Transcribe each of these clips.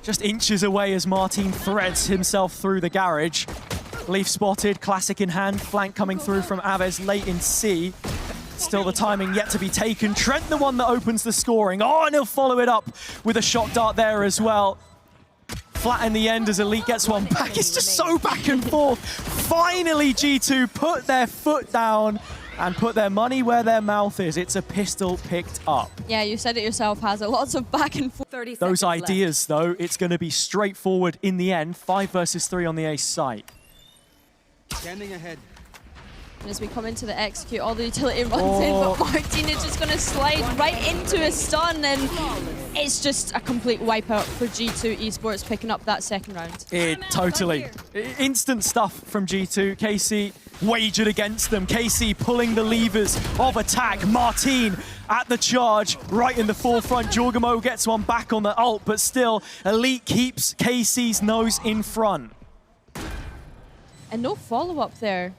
just inches away as Martin threads himself through the garage. Leaf spotted, classic in hand, flank coming through from Aves late in C. Still the timing yet to be taken. Trent the one that opens the scoring. Oh, and he'll follow it up with a shock dart there as well. Flat in the end as Elite gets one back. It's just so back and forth. Finally, G2 put their foot down and put their money where their mouth is. It's a pistol picked up. Yeah, you said it yourself, Hazard. Lots of back and forth. Those ideas, though, it's going to be straightforward in the end. 5 versus 3 on the ace site. Standing ahead. And as we come into the execute, all the utility runs in, but Martin is just going to slide right into a stun, and it's just a complete wipeout for G2 Esports picking up that second round. Totally. Instant stuff from G2. KC wagered against them. KC pulling the levers of attack. Martin at the charge, right in the forefront. Jorgamo gets one back on the ult, but still, Elite keeps KC's nose in front. And no follow-up there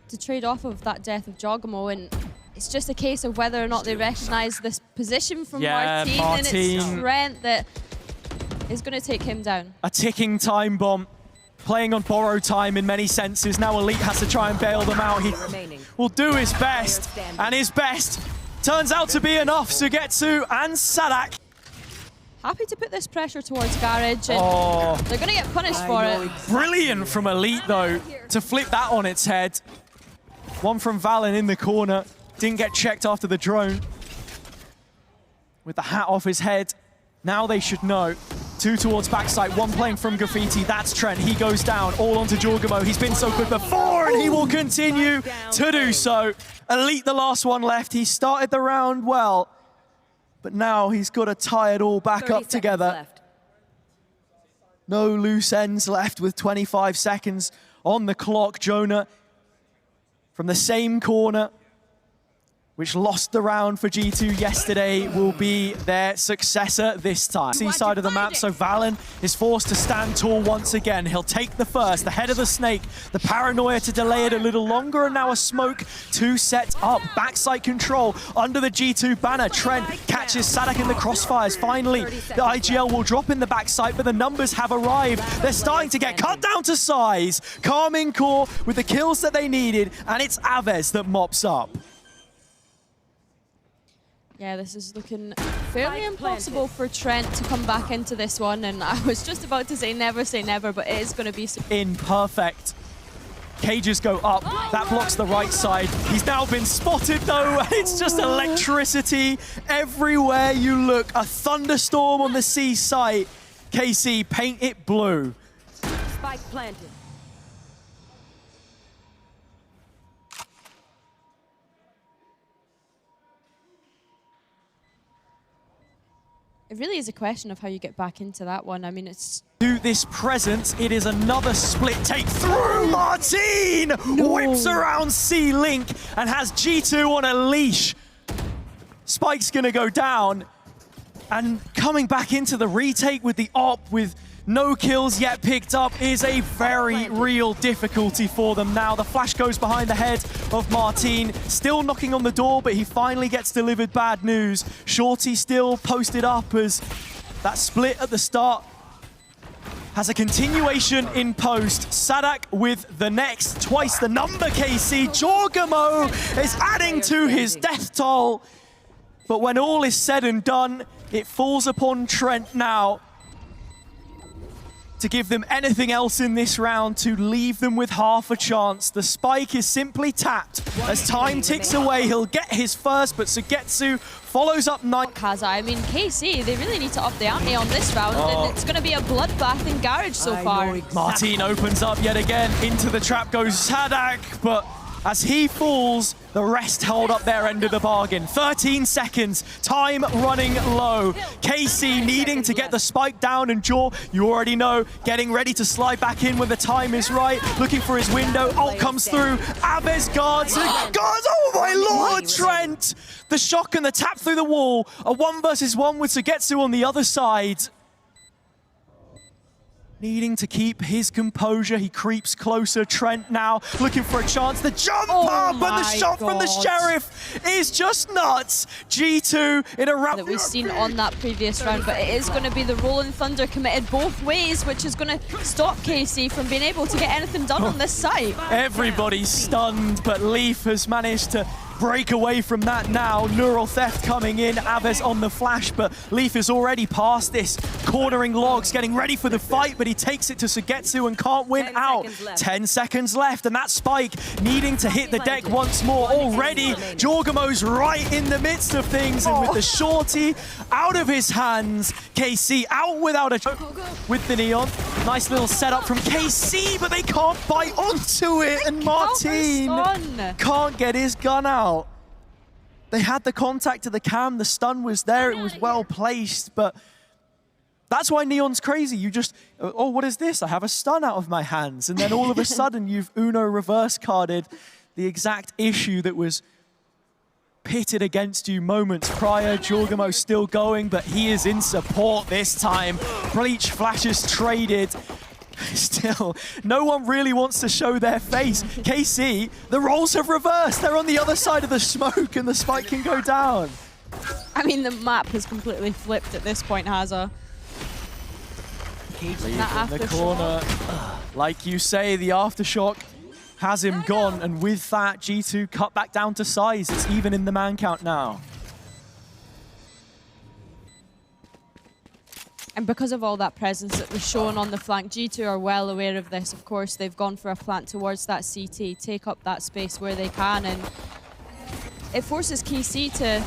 to trade off of that death of Jorgamo, and it's just a case of whether or not they recognize this position from Martin, and it's Trent that is going to take him down. A ticking time bomb, playing on borrowed time in many senses. Now Elite has to try and bail them out. He will do his best, and his best turns out to be enough. Sugetsu and Sadak. Happy to put this pressure towards Garage, and they're going to get punished for it. Brilliant from Elite, though, to flip that on its head. One from Valen in the corner. Didn't get checked after the drone. With the hat off his head. Now they should know. 2 towards backside, 1 playing from Graffiti. That's Trent. He goes down. All onto Jorgamo. He's been so good before, and he will continue to do so. Elite, the last one left. He started the round well. But now he's got to tie it all back up together. No loose ends left with 25 seconds on the clock. Jonah from the same corner, which lost the round for G2 yesterday, will be their successor this time. C-side of the map, so Valen is forced to stand tall once again. He'll take the first, the head of the snake, the paranoia to delay it a little longer, and now a smoke to set up. Backside control under the G2 banner. Trent catches Sadak in the crossfires. Finally, the IGL will drop in the backside, but the numbers have arrived. They're starting to get cut down to size. Karmine Corp with the kills that they needed, and it's Aves that mops up. Yeah, this is looking fairly impossible for Trent to come back into this one, and I was just about to say never, but it is going to be... Imperfect. Cages go up, that blocks the right side. He's now been spotted though, and it's just electricity everywhere you look. A thunderstorm on the C site. KC, paint it blue. Spike planted. It really is a question of how you get back into that one. I mean, it's... To this presence, it is another split take through. Martin whips around C-Link and has G2 on a leash. Spike's gonna go down, and coming back into the retake with the op with no kills yet picked up is a very real difficulty for them now. The flash goes behind the head of Martin, still knocking on the door, but he finally gets delivered bad news. Shorty still posted up as that split at the start has a continuation in post. Sadak with the next, twice the number KC. Jorgamo is adding to his death toll. But when all is said and done, it falls upon Trent now to give them anything else in this round, to leave them with half a chance. The spike is simply tapped. As time ticks away, he'll get his first, but Sugetsu follows up 9. I mean, KC, they really need to up the ante on this round, and it's going to be a bloodbath in Garage so far. Martin opens up yet again. Into the trap goes Sadak, but as he falls, the rest hold up their end of the bargain. 13 seconds, time running low. KC needing to get the spike down, and Jaw, you already know, getting ready to slide back in when the time is right. Looking for his window, ult comes through. Aves guards, oh my lord, Trent! The shock and the tap through the wall. A 1 versus 1 with Sugetsu on the other side. needing to keep his composure. He creeps closer. Trent now looking for a chance. The jump up and the shot from the Sheriff is just nuts. G2 in a round that we've seen on that previous round, but it is going to be the Rolling Thunder committed both ways, which is going to stop KC from being able to get anything done on this site. Everybody's stunned, but Leaf has managed to break away from that now. Neural Theft coming in, Aves on the flash, but Leaf is already past this. Cornering Logs, getting ready for the fight, but he takes it to Sugetsu and can't win out. 10 seconds left, and that Spike needing to hit the deck once more. Already, Jorgamo's right in the midst of things, and with the shorty out of his hands, KC out without a choke with the Neon. Nice little setup from KC, but they can't bite onto it, and Martin can't get his gun out. They had the contact to the cam, the stun was there, it was well placed, but that's why Neon's crazy. You just, oh, what is this? I have a stun out of my hands, and then all of a sudden you've Uno reverse carded the exact issue that was pitted against you moments prior. Jorgamo still going, but he is in support this time. Bleach flashes traded. Still, no one really wants to show their face. KC, the roles have reversed. They're on the other side of the smoke and the Spike can go down. I mean, the map has completely flipped at this point, Hazza. Leave in the corner. Like you say, the aftershock has him gone, and with that, G2 cut back down to size. It's even in the man count now. And because of all that presence that was shown on the flank, G2 are well aware of this. Of course, they've gone for a plant towards that CT, take up that space where they can, and it forces KC to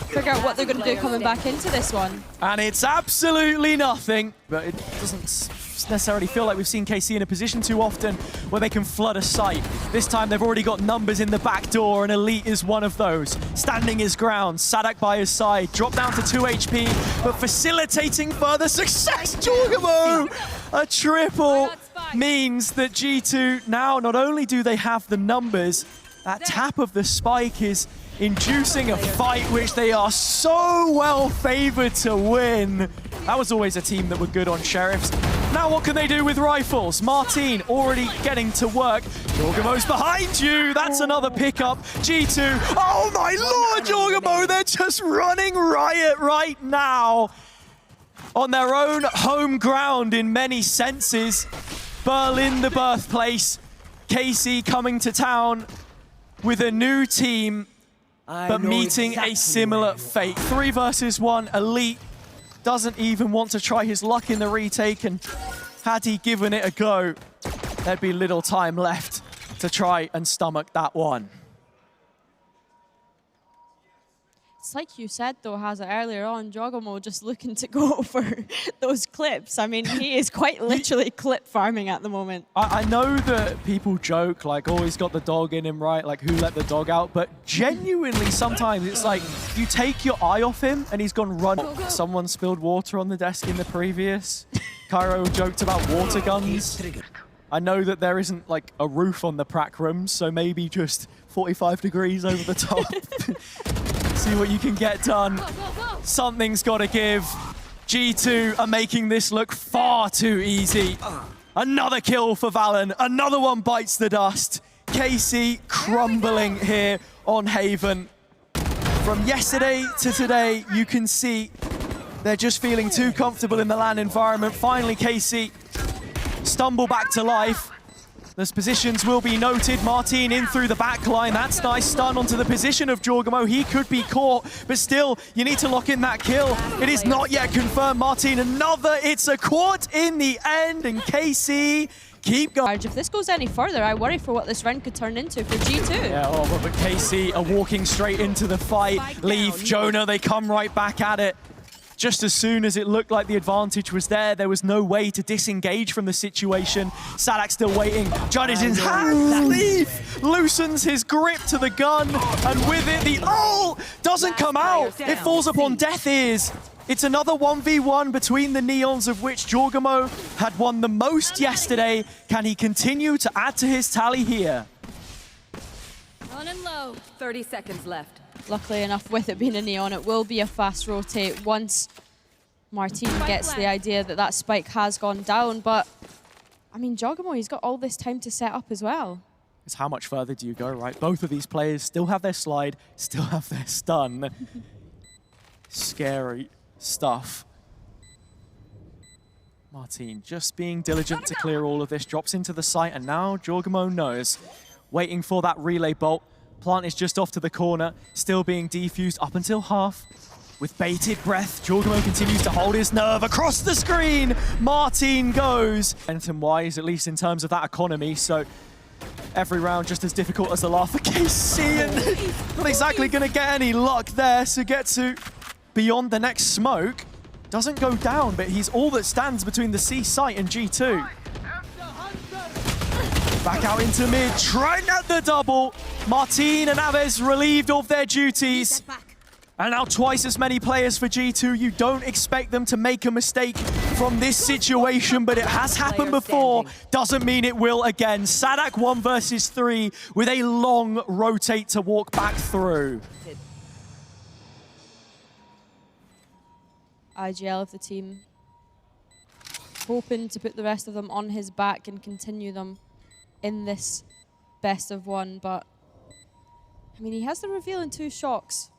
figure out what they're going to do coming back into this one. And it's absolutely nothing, but it doesn't necessarily feel like we've seen KC in a position too often where they can flood a site. This time they've already got numbers in the back door, and Elite is one of those. Standing his ground, Sadak by his side, dropped down to 2 HP, but facilitating further success. Jorgamo! A triple means that G2 now, not only do they have the numbers, that tap of the Spike is inducing a fight which they are so well favored to win. That was always a team that were good on Sheriffs. Now what can they do with rifles? Martin already getting to work. Jorgamo's behind you. That's another pickup. G2. Oh my lord, Jorgamo, they're just running riot right now. On their own home ground in many senses. Berlin, the birthplace. KC coming to town with a new team, but meeting a similar fate. 3 versus 1, Elite doesn't even want to try his luck in the retake, and had he given it a go, there'd be little time left to try and stomach that one. It's like you said, though, Hazza, earlier on, Jorgamo just looking to go for those clips. I mean, he is quite literally clip farming at the moment. I know that people joke, like, oh, he's got the dog in him, right? Like, who let the dog out? But genuinely, sometimes it's like, you take your eye off him and he's gone run. Someone spilled water on the desk in the previous. Cairo joked about water guns. I know that there isn't, like, a roof on the prac rooms, so maybe just 45 degrees over the top. See what you can get done. Something's got to give. G2 are making this look far too easy. Another kill for Valen. Another one bites the dust. KC crumbling here on Haven. From yesterday to today, you can see they're just feeling too comfortable in the LAN environment. Finally, KC stumble back to life. Those positions will be noted. Martin in through the back line. That's nice. Stun onto the position of Jorgamo. He could be caught, but still, you need to lock in that kill. It is not yet confirmed. Martin, another. It's a quad in the end, and KC keep going. If this goes any further, I worry for what this round could turn into for G2. Yeah, but KC are walking straight into the fight. Leaf, Jonah, they come right back at it. Just as soon as it looked like the advantage was there was no way to disengage from the situation. Sadak still waiting. Judd is in his hands. Leaf loosens his grip to the gun, and with it, the ult doesn't come out. It falls upon deaf ears. It's another 1v1 between the Neons, of which Jorgamo had won the most yesterday. Can he continue to add to his tally here? Running low. 30 seconds left. Luckily enough, with it being a Neon, it will be a fast rotate once Martin gets the idea that that Spike has gone down. But I mean, Jogamo, he's got all this time to set up as well. It's how much further do you go, right? Both of these players still have their slide, still have their stun. Scary stuff. Martine just being diligent to clear all of this, drops into the site, and now Jogamo knows. Waiting for that relay bolt. Plant is just off to the corner, still being defused up until half. With bated breath, Jogamo continues to hold his nerve across the screen. Martine goes. Momentum-wise, at least in terms of that economy, so every round just as difficult as the last for KC, and not exactly going to get any luck there. So get to beyond the next smoke. Doesn't go down, but he's all that stands between the C site and G2. Back out into mid, trying at the double. Martine and Aves relieved of their duties. And now twice as many players for G2. You don't expect them to make a mistake from this situation, but it has happened before. Doesn't mean it will again. Sadak 1 versus 3 with a long rotate to walk back through. IGL of the team, hoping to put the rest of them on his back and continue them in this best of one, but I mean, he has the reveal in 2 shocks.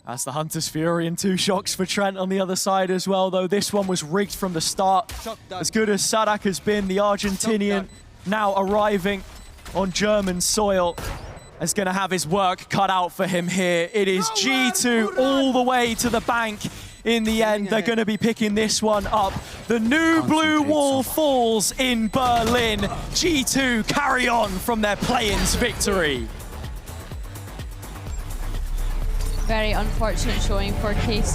That's the Hunter's Fury and 2 shocks for Trent on the other side as well, though this one was rigged from the start. As good as Sadak has been, the Argentinian now arriving on German soil is going to have his work cut out for him here. It is G2 all the way to the bank. In the end, they're going to be picking this one up. The new blue wall falls in Berlin. G2 carry on from their play-ins victory. Very unfortunate showing for KC.